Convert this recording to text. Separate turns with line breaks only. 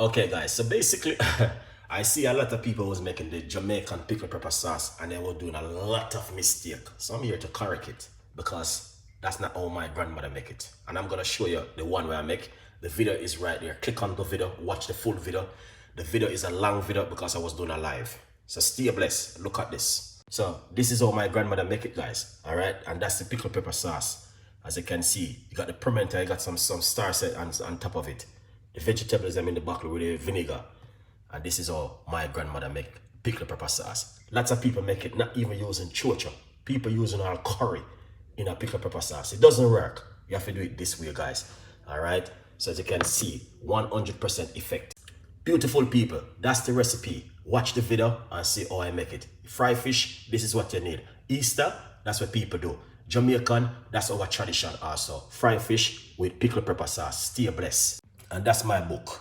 Okay guys, so basically I see a lot of people was making the Jamaican pickle pepper sauce and they were doing a lot of mistake. So I'm here to correct it because that's not how my grandmother make it. And I'm gonna show you the one where I make. The video is right there. Click on the video, watch the full video. The video is a long video because I was doing a live. So stay blessed, look at this. So this is how my grandmother make it guys, all right? And that's the pickle pepper sauce. As you can see, you got the pimento, you got some star set on top of it. The vegetables I'm in the bottle with the vinegar. And this is how my grandmother make pickle pepper sauce. Lots of people make it not even using chocha. People using all curry in a pickle pepper sauce. It doesn't work. You have to do it this way, guys. All right? So as you can see, 100% effect. Beautiful people, that's the recipe. Watch the video and see how I make it. Fried fish, this is what you need. Easter, that's what people do. Jamaican, that's our tradition also. Fried fish with pickle pepper sauce. Stay blessed. And that's my book.